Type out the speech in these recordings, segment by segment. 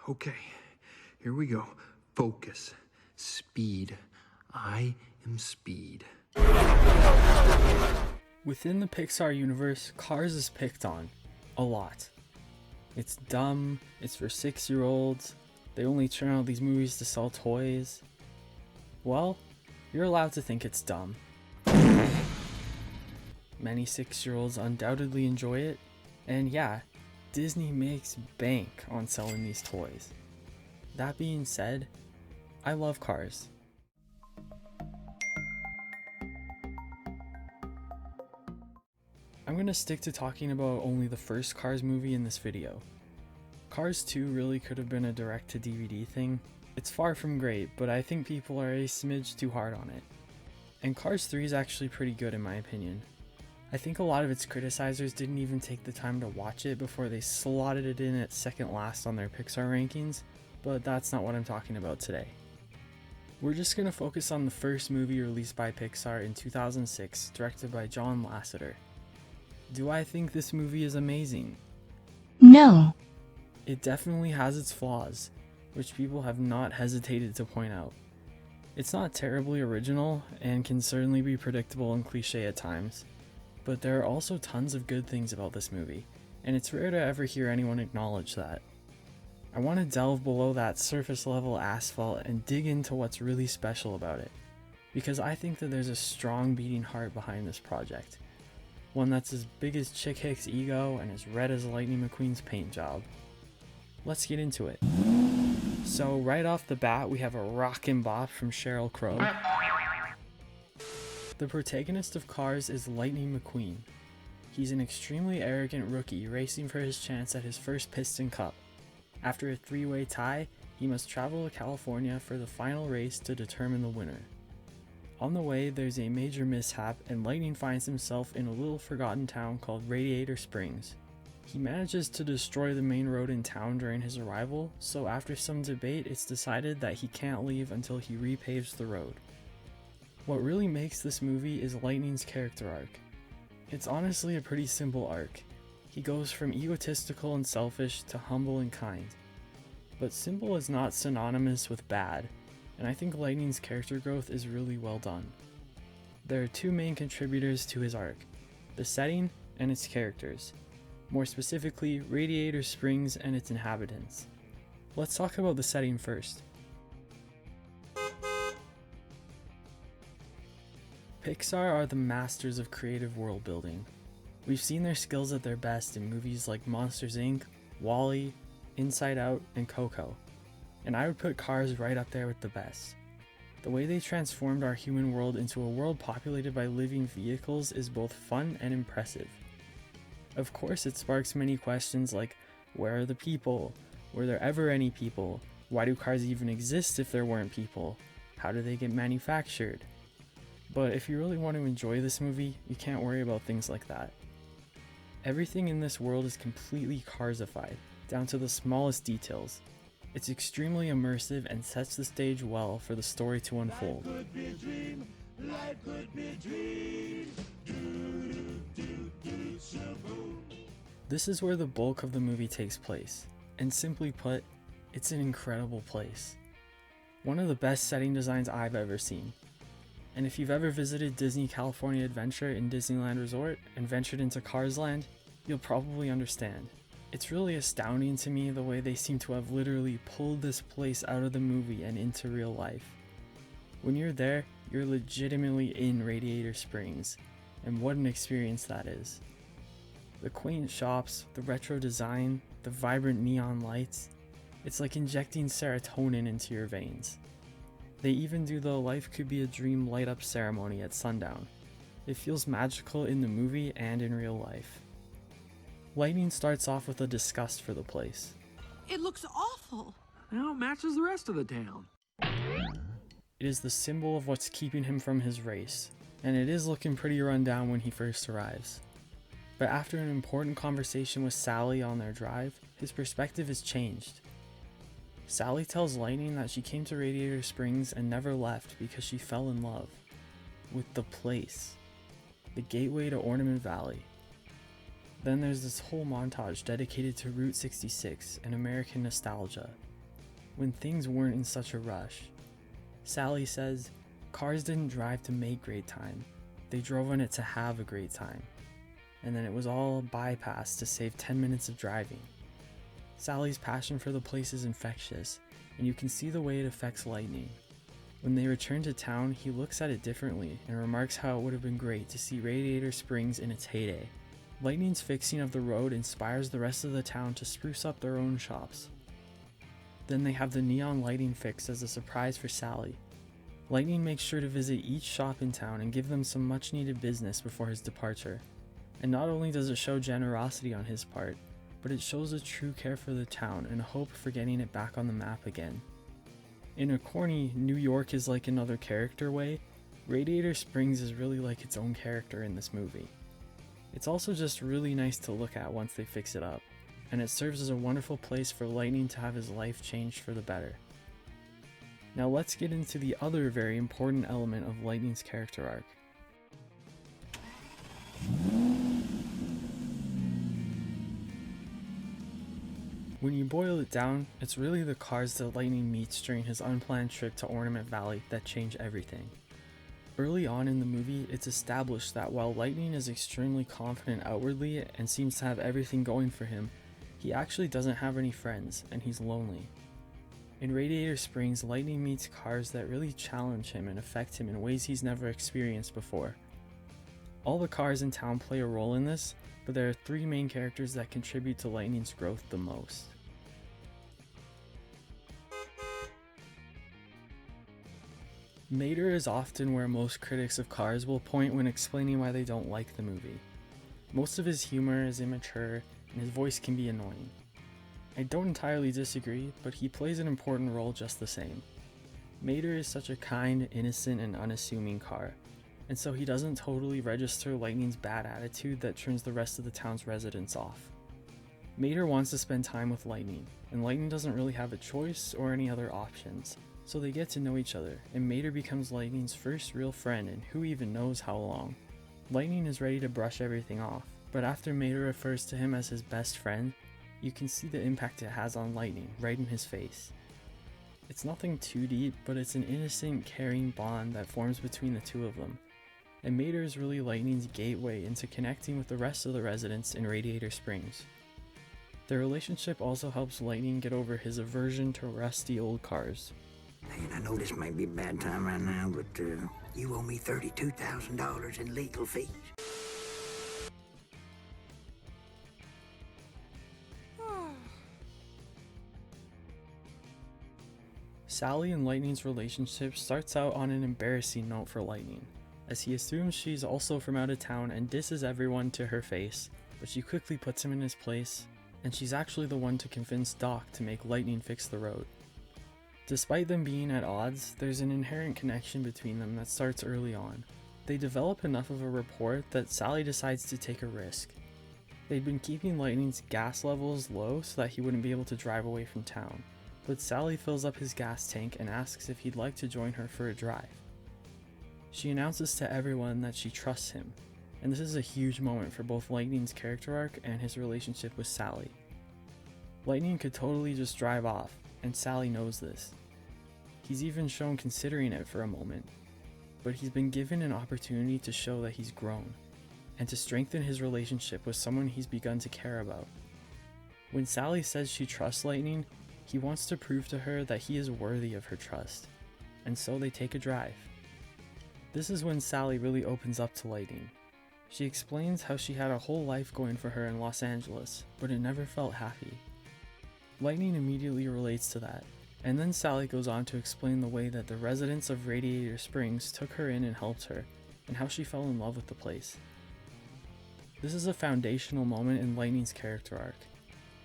Okay, here we go. Focus. Speed. I am speed. Within the Pixar universe, Cars is picked on. A lot. It's dumb, it's for 6-year-olds, they only turn out these movies to sell toys. Well, you're allowed to think it's dumb. Many 6-year-olds undoubtedly enjoy it, and yeah, Disney makes bank on selling these toys. That being said, I love Cars. I'm gonna stick to talking about only the first Cars movie in this video. Cars 2 really could have been a direct-to-DVD thing. It's far from great, but I think people are a smidge too hard on it. And Cars 3 is actually pretty good in my opinion. I think a lot of its criticizers didn't even take the time to watch it before they slotted it in at second last on their Pixar rankings, but that's not what I'm talking about today. We're just gonna focus on the first movie released by Pixar in 2006, directed by John Lasseter. Do I think this movie is amazing? No. It definitely has its flaws, which people have not hesitated to point out. It's not terribly original and can certainly be predictable and cliche at times, but there are also tons of good things about this movie, and it's rare to ever hear anyone acknowledge that. I want to delve below that surface level asphalt and dig into what's really special about it, because I think that there's a strong beating heart behind this project. One that's as big as Chick Hicks' ego and as red as Lightning McQueen's paint job. Let's get into it. So right off the bat, we have a rockin' bop from Sheryl Crow. The protagonist of Cars is Lightning McQueen. He's an extremely arrogant rookie racing for his chance at his first Piston Cup. After a 3-way tie, he must travel to California for the final race to determine the winner. On the way, there's a major mishap and Lightning finds himself in a little forgotten town called Radiator Springs. He manages to destroy the main road in town during his arrival, so after some debate it's decided that he can't leave until he repaves the road. What really makes this movie is Lightning's character arc. It's honestly a pretty simple arc. He goes from egotistical and selfish to humble and kind. But simple is not synonymous with bad, and I think Lightning's character growth is really well done. There are two main contributors to his arc, the setting and its characters. More specifically, Radiator Springs and its inhabitants. Let's talk about the setting first. Pixar are the masters of creative world building. We've seen their skills at their best in movies like Monsters Inc., WALL-E, Inside Out, and Coco. And I would put Cars right up there with the best. The way they transformed our human world into a world populated by living vehicles is both fun and impressive. Of course, it sparks many questions like, where are the people? Were there ever any people? Why do cars even exist if there weren't people? How do they get manufactured? But if you really want to enjoy this movie, you can't worry about things like that. Everything in this world is completely carsified, down to the smallest details. It's extremely immersive and sets the stage well for the story to unfold. This is where the bulk of the movie takes place, and simply put, it's an incredible place. One of the best setting designs I've ever seen. And if you've ever visited Disney California Adventure in Disneyland Resort and ventured into Cars Land, you'll probably understand. It's really astounding to me the way they seem to have literally pulled this place out of the movie and into real life. When you're there, you're legitimately in Radiator Springs, and what an experience that is. The quaint shops, the retro design, the vibrant neon lights, it's like injecting serotonin into your veins. They even do the Life Could Be a Dream light up ceremony at sundown. It feels magical in the movie and in real life. Lightning starts off with a disgust for the place. It looks awful. Well, it matches the rest of the town. It is the symbol of what's keeping him from his race, and it is looking pretty run down when he first arrives. But after an important conversation with Sally on their drive, his perspective is changed. Sally tells Lightning that she came to Radiator Springs and never left because she fell in love with the place, the gateway to Ornament Valley. Then there's this whole montage dedicated to Route 66 and American nostalgia, when things weren't in such a rush. Sally says, cars didn't drive to make great time, they drove in it to have a great time. And then it was all bypassed to save 10 minutes of driving. Sally's passion for the place is infectious, and you can see the way it affects Lightning. When they return to town, he looks at it differently and remarks how it would have been great to see Radiator Springs in its heyday. Lightning's fixing of the road inspires the rest of the town to spruce up their own shops. Then they have the neon lighting fixed as a surprise for Sally. Lightning makes sure to visit each shop in town and give them some much needed business before his departure. And not only does it show generosity on his part, but it shows a true care for the town and a hope for getting it back on the map again. In a corny New York is like another character way, Radiator Springs is really like its own character in this movie. It's also just really nice to look at once they fix it up, and it serves as a wonderful place for Lightning to have his life changed for the better. Now let's get into the other very important element of Lightning's character arc. When you boil it down, it's really the cars that Lightning meets during his unplanned trip to Ornament Valley that change everything. Early on in the movie, it's established that while Lightning is extremely confident outwardly and seems to have everything going for him, he actually doesn't have any friends, and he's lonely. In Radiator Springs, Lightning meets cars that really challenge him and affect him in ways he's never experienced before. All the cars in town play a role in this, but there are three main characters that contribute to Lightning's growth the most. Mater is often where most critics of Cars will point when explaining why they don't like the movie. Most of his humor is immature, and his voice can be annoying. I don't entirely disagree, but he plays an important role just the same. Mater is such a kind, innocent, and unassuming car, and so he doesn't totally register Lightning's bad attitude that turns the rest of the town's residents off. Mater wants to spend time with Lightning, and Lightning doesn't really have a choice or any other options. So they get to know each other, and Mater becomes Lightning's first real friend in who even knows how long. Lightning is ready to brush everything off, but after Mater refers to him as his best friend, you can see the impact it has on Lightning right in his face. It's nothing too deep, but it's an innocent, caring bond that forms between the two of them, and Mater is really Lightning's gateway into connecting with the rest of the residents in Radiator Springs. Their relationship also helps Lightning get over his aversion to rusty old cars. And I know this might be a bad time right now, but you owe me $32,000 in legal fees. Sally and Lightning's relationship starts out on an embarrassing note for Lightning, as he assumes she's also from out of town and disses everyone to her face, but she quickly puts him in his place, and she's actually the one to convince Doc to make Lightning fix the road. Despite them being at odds, there's an inherent connection between them that starts early on. They develop enough of a rapport that Sally decides to take a risk. They'd been keeping Lightning's gas levels low so that he wouldn't be able to drive away from town, but Sally fills up his gas tank and asks if he'd like to join her for a drive. She announces to everyone that she trusts him, and this is a huge moment for both Lightning's character arc and his relationship with Sally. Lightning could totally just drive off, and Sally knows this. He's even shown considering it for a moment, but he's been given an opportunity to show that he's grown, and to strengthen his relationship with someone he's begun to care about. When Sally says she trusts Lightning, he wants to prove to her that he is worthy of her trust, and so they take a drive. This is when Sally really opens up to Lightning. She explains how she had a whole life going for her in Los Angeles, but it never felt happy. Lightning immediately relates to that, and then Sally goes on to explain the way that the residents of Radiator Springs took her in and helped her, and how she fell in love with the place. This is a foundational moment in Lightning's character arc.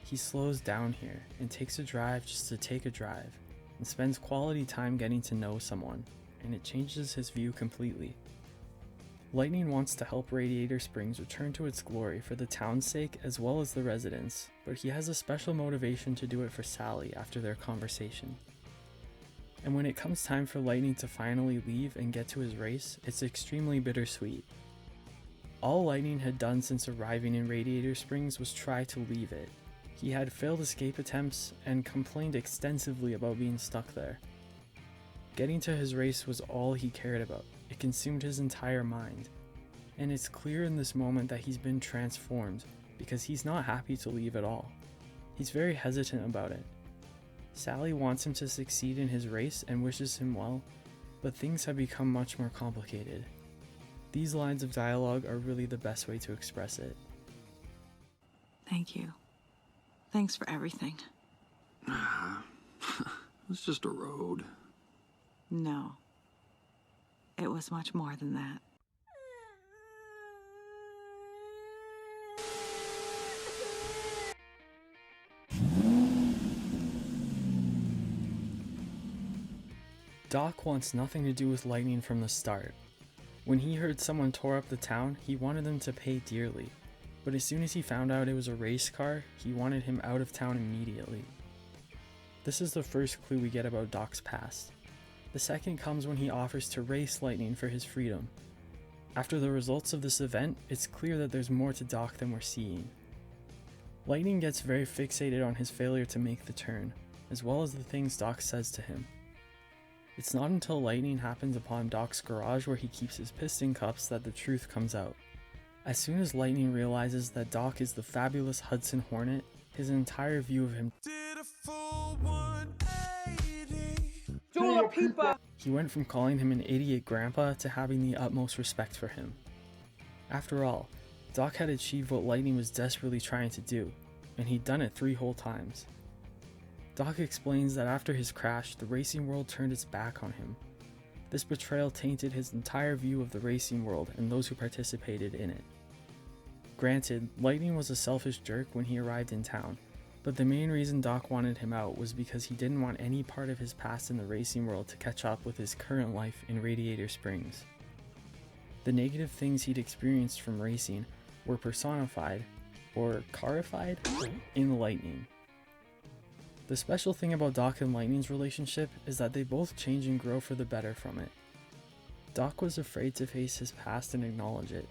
He slows down here and takes a drive just to take a drive, and spends quality time getting to know someone, and it changes his view completely. Lightning wants to help Radiator Springs return to its glory for the town's sake as well as the residents, but he has a special motivation to do it for Sally after their conversation. And when it comes time for Lightning to finally leave and get to his race, it's extremely bittersweet. All Lightning had done since arriving in Radiator Springs was try to leave it, He had failed escape attempts and complained extensively about being stuck there. Getting to his race was all he cared about. It consumed his entire mind. And it's clear in this moment that he's been transformed because he's not happy to leave at all. He's very hesitant about it. Sally wants him to succeed in his race and wishes him well, but things have become much more complicated. These lines of dialogue are really the best way to express it. Thank you. Thanks for everything. It's just a road. No. It was much more than that. Doc wants nothing to do with Lightning from the start. When he heard someone tore up the town, he wanted them to pay dearly. But as soon as he found out it was a race car, he wanted him out of town immediately. This is the first clue we get about Doc's past. The second comes when he offers to race Lightning for his freedom. After the results of this event, it's clear that there's more to Doc than we're seeing. Lightning gets very fixated on his failure to make the turn, as well as the things Doc says to him. It's not until Lightning happens upon Doc's garage where he keeps his piston cups that the truth comes out. As soon as Lightning realizes that Doc is the fabulous Hudson Hornet, his entire view of him Did a full 180. He went from calling him an idiot grandpa to having the utmost respect for him. After all, Doc had achieved what Lightning was desperately trying to do, and he'd done it 3 whole times. Doc explains that after his crash, the racing world turned its back on him. This betrayal tainted his entire view of the racing world and those who participated in it. Granted, Lightning was a selfish jerk when he arrived in town, but the main reason Doc wanted him out was because he didn't want any part of his past in the racing world to catch up with his current life in Radiator Springs. The negative things he'd experienced from racing were personified, or carified, in Lightning. The special thing about Doc and Lightning's relationship is that they both change and grow for the better from it. Doc was afraid to face his past and acknowledge it.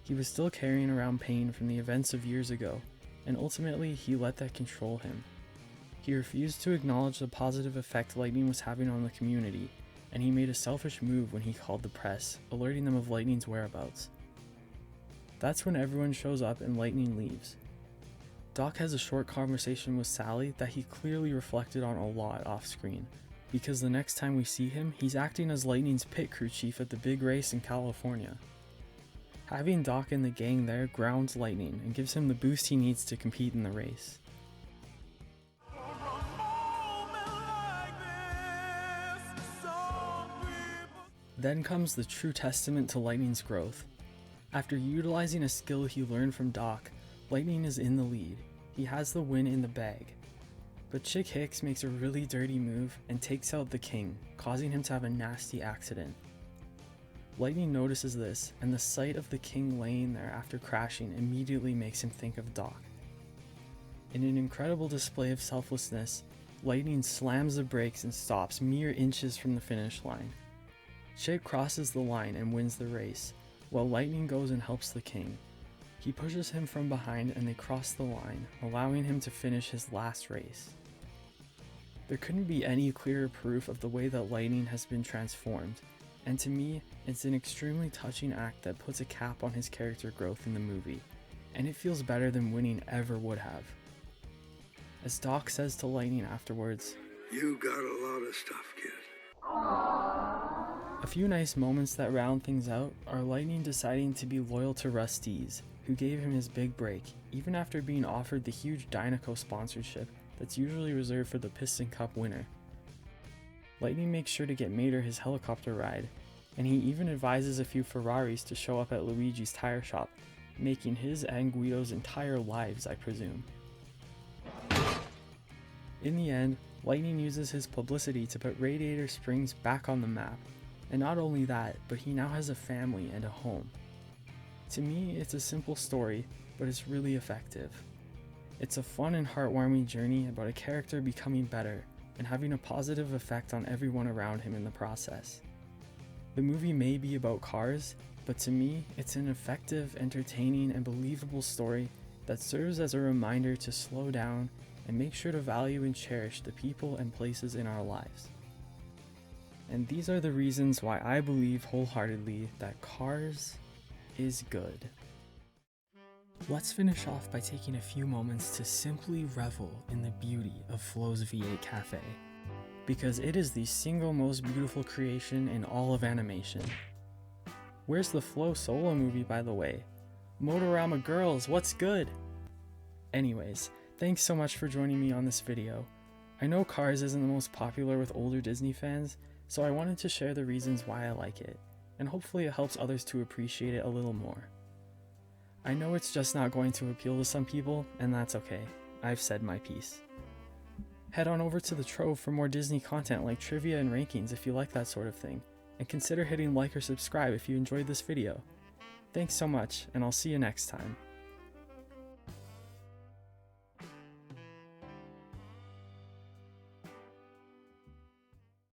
He was still carrying around pain from the events of years ago, and ultimately he let that control him. He refused to acknowledge the positive effect Lightning was having on the community, and he made a selfish move when he called the press, alerting them of Lightning's whereabouts. That's when everyone shows up and Lightning leaves. Doc has a short conversation with Sally that he clearly reflected on a lot off screen, because the next time we see him, he's acting as Lightning's pit crew chief at the big race in California. Having Doc and the gang there grounds Lightning and gives him the boost he needs to compete in the race. Then comes the true testament to Lightning's growth. After utilizing a skill he learned from Doc, Lightning is in the lead. He has the win in the bag. But Chick Hicks makes a really dirty move and takes out the king, causing him to have a nasty accident. Lightning notices this, and the sight of the king laying there after crashing immediately makes him think of Doc. In an incredible display of selflessness, Lightning slams the brakes and stops mere inches from the finish line. Chick crosses the line and wins the race, while Lightning goes and helps the king. He pushes him from behind and they cross the line, allowing him to finish his last race. There couldn't be any clearer proof of the way that Lightning has been transformed, and to me, it's an extremely touching act that puts a cap on his character growth in the movie, and it feels better than winning ever would have. As Doc says to Lightning afterwards, You got a lot of stuff, kid. a few nice moments that round things out are Lightning deciding to be loyal to Rusty's, who gave him his big break, even after being offered the huge Dynaco sponsorship that's usually reserved for the Piston Cup winner. Lightning makes sure to get Mater his helicopter ride, and he even advises a few Ferraris to show up at Luigi's tire shop, making his and Guido's entire lives, I presume. In the end, Lightning uses his publicity to put Radiator Springs back on the map, and not only that, but he now has a family and a home. To me, it's a simple story, but it's really effective. It's a fun and heartwarming journey about a character becoming better and having a positive effect on everyone around him in the process. The movie may be about cars, but to me, it's an effective, entertaining, and believable story that serves as a reminder to slow down and make sure to value and cherish the people and places in our lives. And these are the reasons why I believe wholeheartedly that Cars is good. Let's finish off by taking a few moments to simply revel in the beauty of Flo's V8 Cafe, because it is the single most beautiful creation in all of animation. Where's the Flo solo movie, by the way? Motorama girls, what's good? Anyways, thanks so much for joining me on this video. I know Cars isn't the most popular with older Disney fans, so I wanted to share the reasons why I like it, and hopefully it helps others to appreciate it a little more. I know it's just not going to appeal to some people, and that's okay. I've said my piece. Head on over to the Trove for more Disney content like trivia and rankings if you like that sort of thing, and consider hitting like or subscribe if you enjoyed this video. Thanks so much, and I'll see you next time.